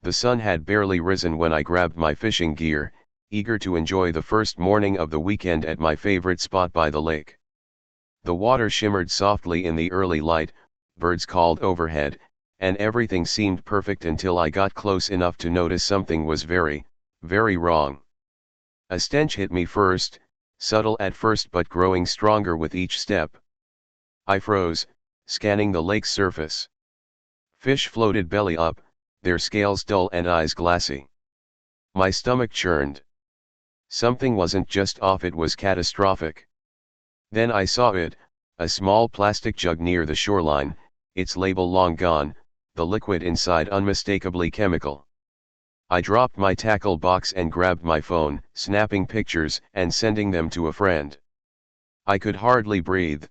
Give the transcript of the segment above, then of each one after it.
The sun had barely risen when I grabbed my fishing gear, eager to enjoy the first morning of the weekend at my favorite spot by the lake. The water shimmered softly in the early light, birds called overhead, and everything seemed perfect until I got close enough to notice something was very, very wrong. A stench hit me first, subtle at first but growing stronger with each step. I froze, scanning the lake's surface. Fish floated belly up, their scales dull and eyes glassy. My stomach churned. Something wasn't just off, it was catastrophic. Then I saw it, a small plastic jug near the shoreline, its label long gone, the liquid inside unmistakably chemical. I dropped my tackle box and grabbed my phone, snapping pictures and sending them to a friend. I could hardly breathe.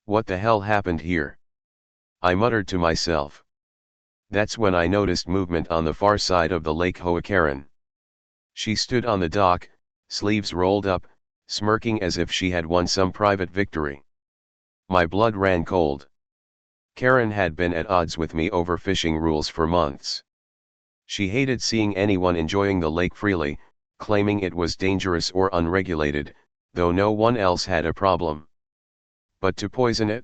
What the hell happened here? I muttered to myself. That's when I noticed movement on the far side of the lake. HOA Karen. She stood on the dock, sleeves rolled up, smirking as if she had won some private victory. My blood ran cold. Karen had been at odds with me over fishing rules for months. She hated seeing anyone enjoying the lake freely, claiming it was dangerous or unregulated, though no one else had a problem. But to poison it?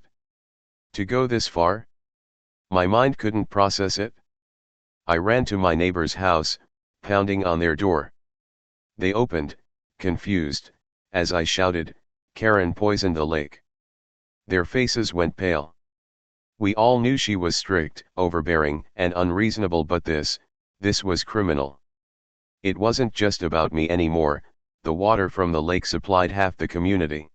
To go this far? My mind couldn't process it. I ran to my neighbor's house, pounding on their door. They opened, confused, as I shouted, "Karen poisoned the lake." Their faces went pale. We all knew she was strict, overbearing, and unreasonable, but this was criminal. It wasn't just about me anymore, the water from the lake supplied half the community.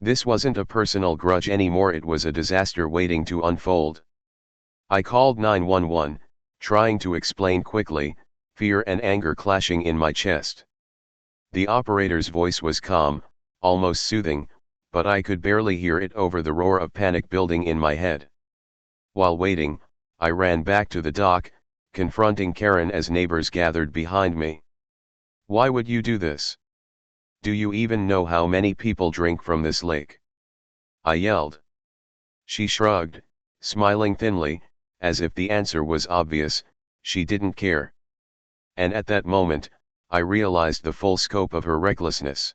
This wasn't a personal grudge anymore, it was a disaster waiting to unfold. I called 911, trying to explain quickly, fear and anger clashing in my chest. The operator's voice was calm, almost soothing, but I could barely hear it over the roar of panic building in my head. While waiting, I ran back to the dock, confronting Karen as neighbors gathered behind me. "Why would you do this? Do you even know how many people drink from this lake?" I yelled. She shrugged, smiling thinly, as if the answer was obvious. She didn't care. And at that moment, I realized the full scope of her recklessness.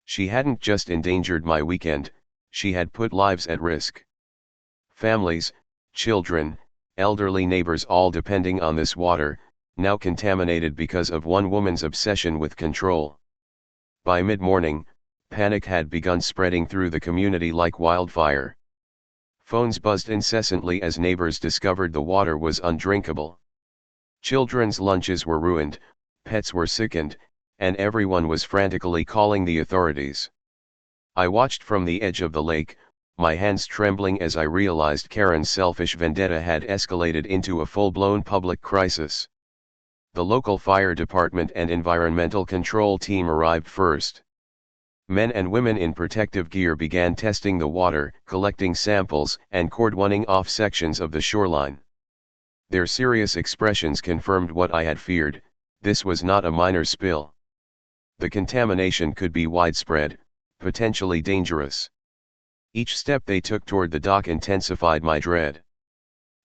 She hadn't just endangered my weekend, she had put lives at risk. Families, children, elderly neighbors, all depending on this water, now contaminated because of one woman's obsession with control. By mid-morning, panic had begun spreading through the community like wildfire. Phones buzzed incessantly as neighbors discovered the water was undrinkable. Children's lunches were ruined, pets were sickened, and everyone was frantically calling the authorities. I watched from the edge of the lake, my hands trembling as I realized Karen's selfish vendetta had escalated into a full-blown public crisis. The local fire department and environmental control team arrived first. Men and women in protective gear began testing the water, collecting samples, and cordoning off sections of the shoreline. Their serious expressions confirmed what I had feared: this was not a minor spill. The contamination could be widespread, potentially dangerous. Each step they took toward the dock intensified my dread.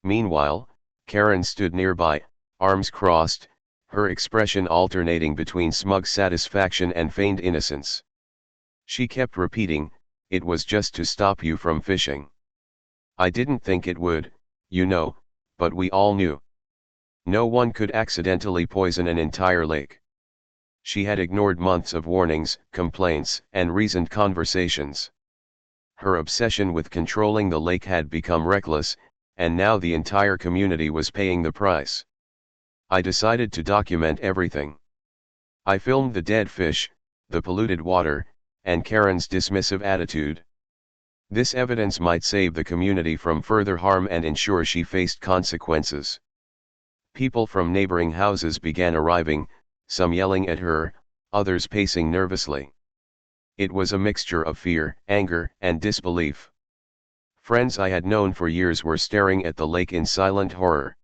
Meanwhile, Karen stood nearby, arms crossed, her expression alternating between smug satisfaction and feigned innocence. She kept repeating, "It was just to stop you from fishing." I didn't think it would, you know, but we all knew. No one could accidentally poison an entire lake. She had ignored months of warnings, complaints, and reasoned conversations. Her obsession with controlling the lake had become reckless, and now the entire community was paying the price. I decided to document everything. I filmed the dead fish, the polluted water, and Karen's dismissive attitude. This evidence might save the community from further harm and ensure she faced consequences. People from neighboring houses began arriving, some yelling at her, others pacing nervously. It was a mixture of fear, anger, and disbelief. Friends I had known for years were staring at the lake in silent horror.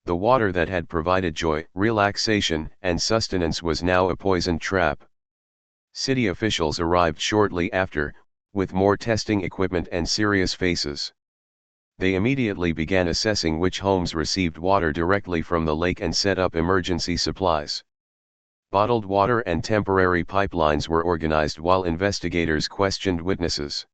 The water that had provided joy, relaxation, and sustenance was now a poisoned trap. City officials arrived shortly after, with more testing equipment and serious faces. They immediately began assessing which homes received water directly from the lake and set up emergency supplies. Bottled water and temporary pipelines were organized while investigators questioned witnesses.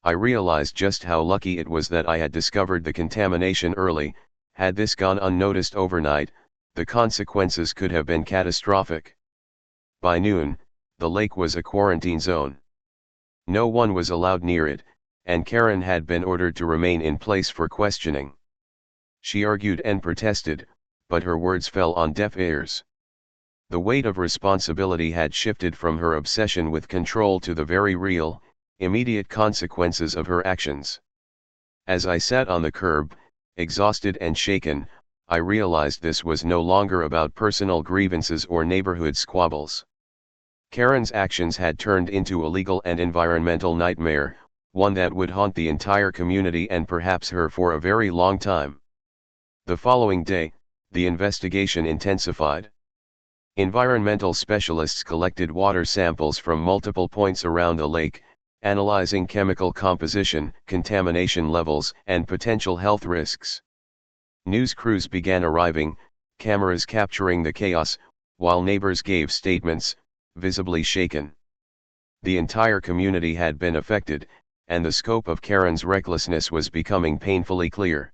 I realized just how lucky it was that I had discovered the contamination early. Had this gone unnoticed overnight, the consequences could have been catastrophic. By noon, the lake was a quarantine zone. No one was allowed near it, and Karen had been ordered to remain in place for questioning. She argued and protested, but her words fell on deaf ears. The weight of responsibility had shifted from her obsession with control to the very real, immediate consequences of her actions. As I sat on the curb, exhausted and shaken, I realized this was no longer about personal grievances or neighborhood squabbles. Karen's actions had turned into a legal and environmental nightmare, one that would haunt the entire community and perhaps her for a very long time. The following day, the investigation intensified. Environmental specialists collected water samples from multiple points around the lake, analyzing chemical composition, contamination levels, and potential health risks. News crews began arriving, cameras capturing the chaos, while neighbors gave statements, visibly shaken. The entire community had been affected, and the scope of Karen's recklessness was becoming painfully clear.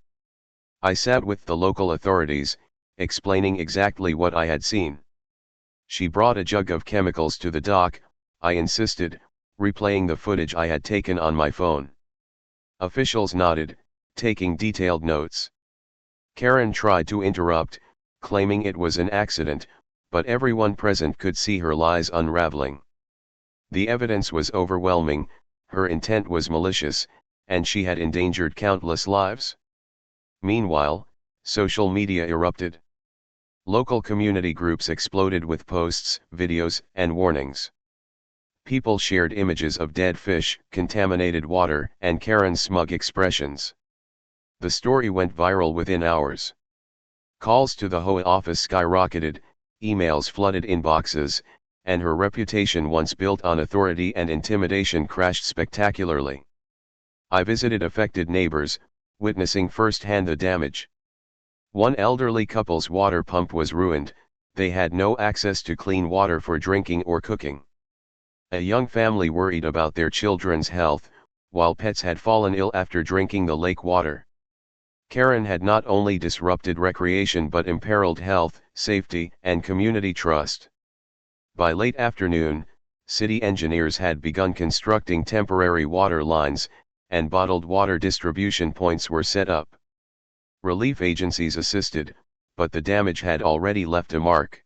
I sat with the local authorities, explaining exactly what I had seen. She brought a jug of chemicals to the dock, I insisted, replaying the footage I had taken on my phone. Officials nodded, taking detailed notes. Karen tried to interrupt, claiming it was an accident, but everyone present could see her lies unraveling. The evidence was overwhelming, her intent was malicious, and she had endangered countless lives. Meanwhile, social media erupted. Local community groups exploded with posts, videos, and warnings. People shared images of dead fish, contaminated water, and Karen's smug expressions. The story went viral within hours. Calls to the HOA office skyrocketed, emails flooded inboxes, and her reputation once built on authority and intimidation crashed spectacularly. I visited affected neighbors, witnessing firsthand the damage. One elderly couple's water pump was ruined, they had no access to clean water for drinking or cooking. A young family worried about their children's health, while pets had fallen ill after drinking the lake water. Karen had not only disrupted recreation but imperiled health, safety, and community trust. By late afternoon, city engineers had begun constructing temporary water lines, and bottled water distribution points were set up. Relief agencies assisted, but the damage had already left a mark.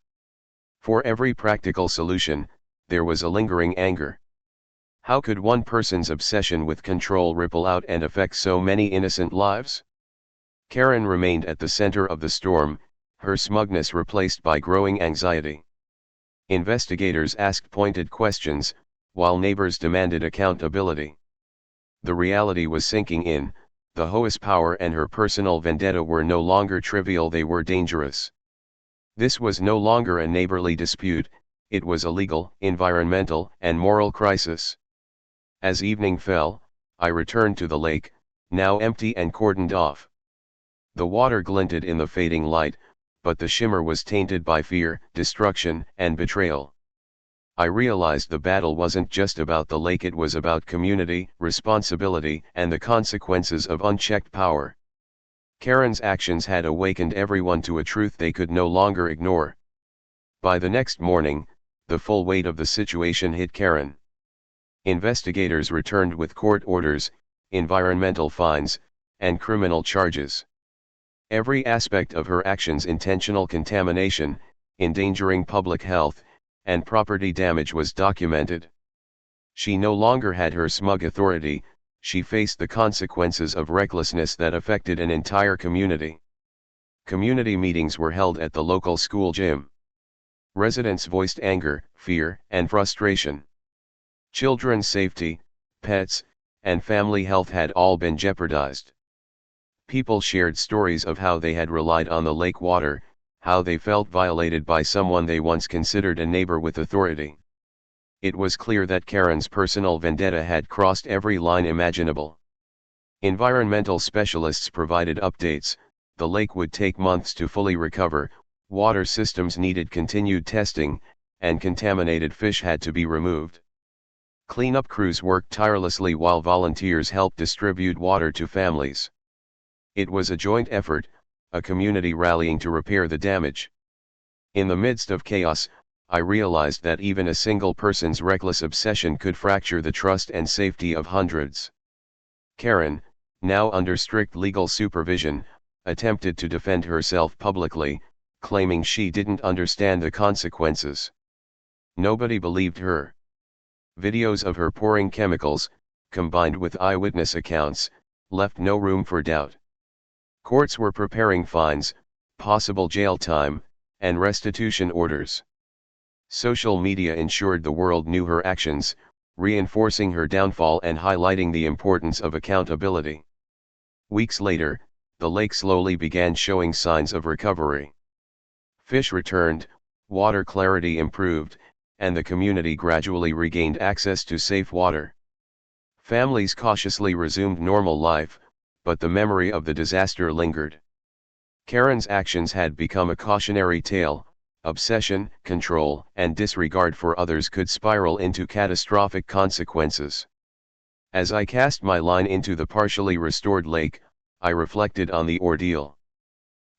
For every practical solution, there was a lingering anger. How could one person's obsession with control ripple out and affect so many innocent lives? Karen remained at the center of the storm, her smugness replaced by growing anxiety. Investigators asked pointed questions, while neighbors demanded accountability. The reality was sinking in. The HOA's power and her personal vendetta were no longer trivial, they were dangerous. This was no longer a neighborly dispute, it was a legal, environmental, and moral crisis. As evening fell, I returned to the lake, now empty and cordoned off. The water glinted in the fading light, but the shimmer was tainted by fear, destruction, and betrayal. I realized the battle wasn't just about the lake, it was about community, responsibility, and the consequences of unchecked power. Karen's actions had awakened everyone to a truth they could no longer ignore. By the next morning, the full weight of the situation hit Karen. Investigators returned with court orders, environmental fines, and criminal charges. Every aspect of her actions, intentional contamination, endangering public health, and property damage, was documented. She no longer had her smug authority, she faced the consequences of recklessness that affected an entire community. Community meetings were held at the local school gym. Residents voiced anger, fear, and frustration. Children's safety, pets, and family health had all been jeopardized. People shared stories of how they had relied on the lake water, how they felt violated by someone they once considered a neighbor with authority. It was clear that Karen's personal vendetta had crossed every line imaginable. Environmental specialists provided updates. The lake would take months to fully recover, water systems needed continued testing, and contaminated fish had to be removed. Cleanup crews worked tirelessly while volunteers helped distribute water to families. It was a joint effort, a community rallying to repair the damage. In the midst of chaos, I realized that even a single person's reckless obsession could fracture the trust and safety of hundreds. Karen, now under strict legal supervision, attempted to defend herself publicly, claiming she didn't understand the consequences. Nobody believed her. Videos of her pouring chemicals, combined with eyewitness accounts, left no room for doubt. Courts were preparing fines, possible jail time, and restitution orders. Social media ensured the world knew her actions, reinforcing her downfall and highlighting the importance of accountability. Weeks later, the lake slowly began showing signs of recovery. Fish returned, water clarity improved, and the community gradually regained access to safe water. Families cautiously resumed normal life, but the memory of the disaster lingered. Karen's actions had become a cautionary tale. Obsession, control, and disregard for others could spiral into catastrophic consequences. As I cast my line into the partially restored lake, I reflected on the ordeal.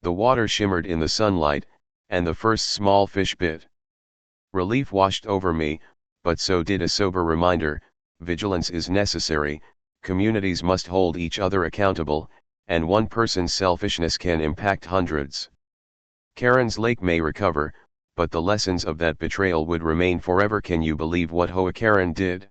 The water shimmered in the sunlight, and the first small fish bit. Relief washed over me, but so did a sober reminder: vigilance is necessary, communities must hold each other accountable, and one person's selfishness can impact hundreds. Karen's lake may recover, but the lessons of that betrayal would remain forever. Can you believe what HOA Karen did?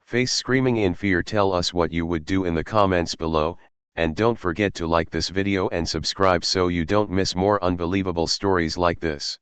Face screaming in fear. Tell us what you would do in the comments below, and don't forget to like this video and subscribe so you don't miss more unbelievable stories like this.